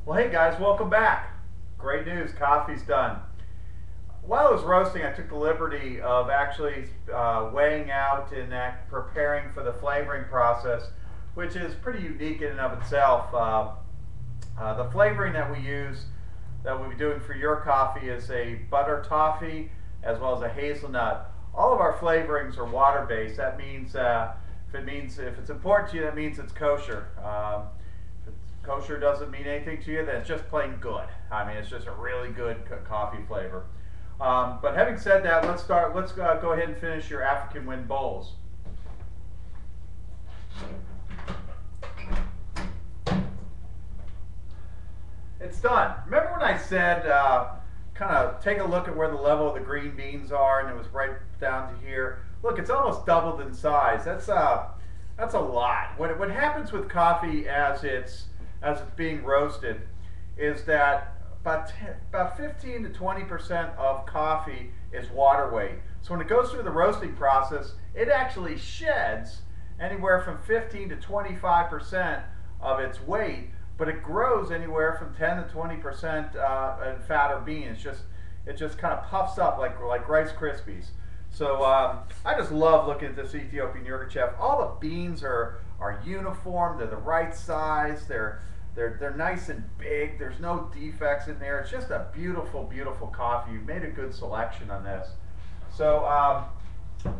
Well, hey guys, welcome back. Great news, coffee's done. While I was roasting, I took the liberty of actually weighing out and preparing for the flavoring process, which is pretty unique in and of itself. The flavoring that we use, that we'll be doing for your coffee, is a butter toffee as well as a hazelnut. All of our flavorings are water-based. That means if it's important to you, that means it's kosher. Kosher doesn't mean anything to you, then it's just plain good. I mean, it's just a really good coffee flavor. But having said that, let's go ahead and finish your African Wind bowls. It's done. Remember when I said kind of take a look at where the level of the green beans are, and it was right down to here? Look, it's almost doubled in size. That's a lot. What happens with coffee as it's being roasted is that about 15 to 20% of coffee is water weight. So when it goes through the roasting process, it actually sheds anywhere from 15 to 25% of its weight, but it grows anywhere from 10 to 20% in fat or bean. It just kind of puffs up like Rice Krispies. So I just love looking at this Ethiopian Yirgacheffe. All the beans are uniform. They're the right size. They're nice and big. There's no defects in there. It's just a beautiful, beautiful coffee. You've made a good selection on this. So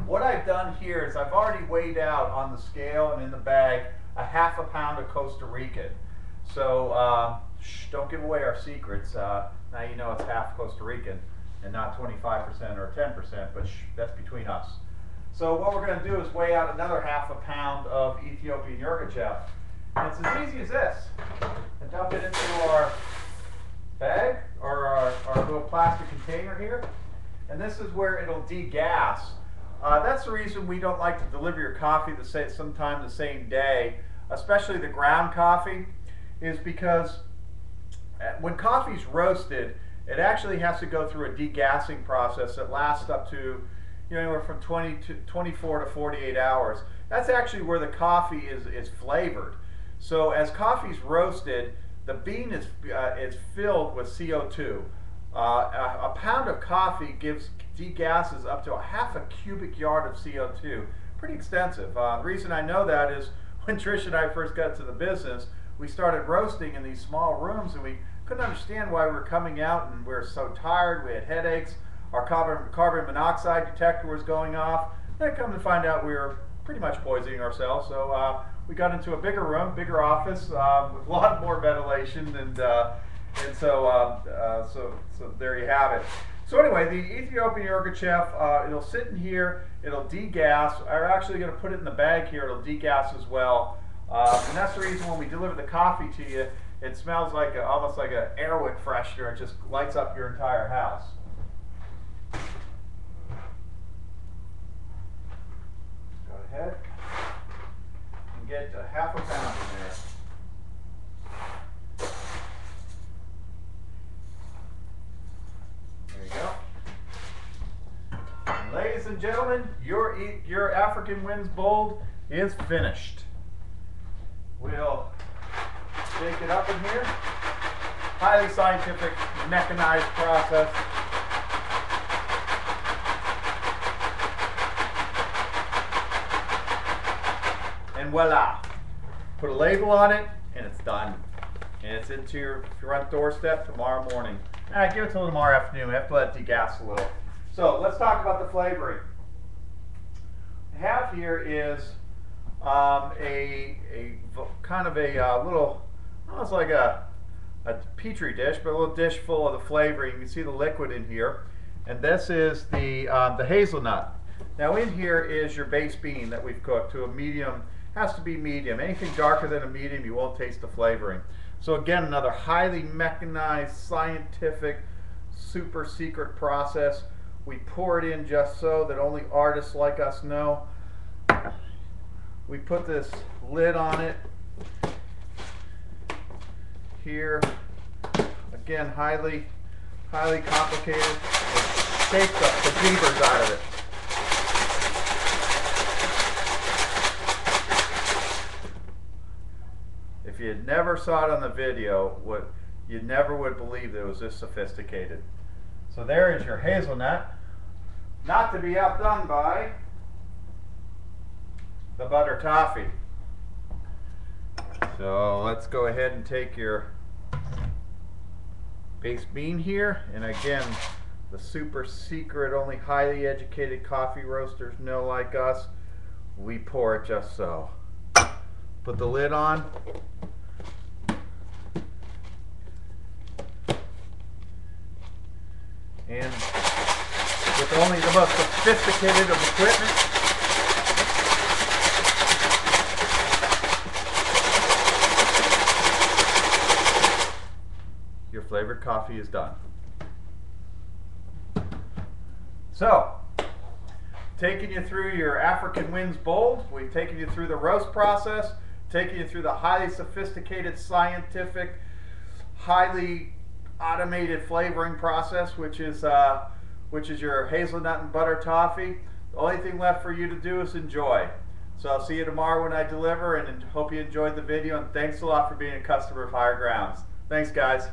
what I've done here is I've already weighed out on the scale and in the bag a half a pound of Costa Rican. So don't give away our secrets. Now you know it's half Costa Rican and not 25% or 10%, but that's between us. So what we're going to do is weigh out another half a pound of Ethiopian Yirgacheffe. And it's as easy as this. And dump it into our bag or our little plastic container here. And this is where it'll degas. That's the reason we don't like to deliver your coffee sometime the same day, especially the ground coffee, is because when coffee's roasted, it actually has to go through a degassing process that lasts up to anywhere from 24 to 48 hours. That's actually where the coffee is flavored. So as coffee's roasted, the bean is filled with CO2. A pound of coffee degasses up to a half a cubic yard of CO2. Pretty extensive. The reason I know that is when Trish and I first got to the business, we started roasting in these small rooms, and we couldn't understand why we were coming out and we were so tired. We had headaches. Our carbon monoxide detector was going off. Then come to find out we were pretty much poisoning ourselves. So we got into a bigger room, bigger office with a lot more ventilation, and so there you have it. So anyway, the Ethiopian Yirgacheffe, it'll sit in here, it'll degas. I'm actually going to put it in the bag here. It'll degas as well, and that's the reason when we deliver the coffee to you, it smells like almost like an Airwick freshener. It just lights up your entire house. Go ahead and get a half a pound in there. There you go. And ladies and gentlemen, your African Winds bowl is finished. We'll shake it up in here. Highly scientific, mechanized process. And voila. Put a label on it, and it's done. And it's into your front doorstep tomorrow morning. Give it till tomorrow afternoon. We have to let it degas a little. So let's talk about the flavoring. What I have here is a kind of a little, almost like a petri dish, but a little dish full of the flavoring. You can see the liquid in here, and this is the hazelnut. Now in here is your base bean that we've cooked to a medium. Has to be medium. Anything darker than a medium, you won't taste the flavoring. So again, another highly mechanized, scientific, super secret process. We pour it in just so that only artists like us know. We put this lid on it here. Again, highly complicated. Shake the beavers out of it. If you never saw it on the video, You never would believe that it was this sophisticated. So there is your hazelnut, not to be outdone by the butter toffee. So let's go ahead and take your baked bean here, and again, the super secret, only highly educated coffee roasters know like us, we pour it just so. Put the lid on. And with only the most sophisticated of equipment, your flavored coffee is done. So, taking you through your African Winds Bold, we've taken you through the roast process, taking you through the highly sophisticated, scientific, highly automated flavoring process, which is your hazelnut and butter toffee. The only thing left for you to do is enjoy. So I'll see you tomorrow when I deliver, and hope you enjoyed the video, and thanks a lot for being a customer of Higher Grounds. Thanks, guys.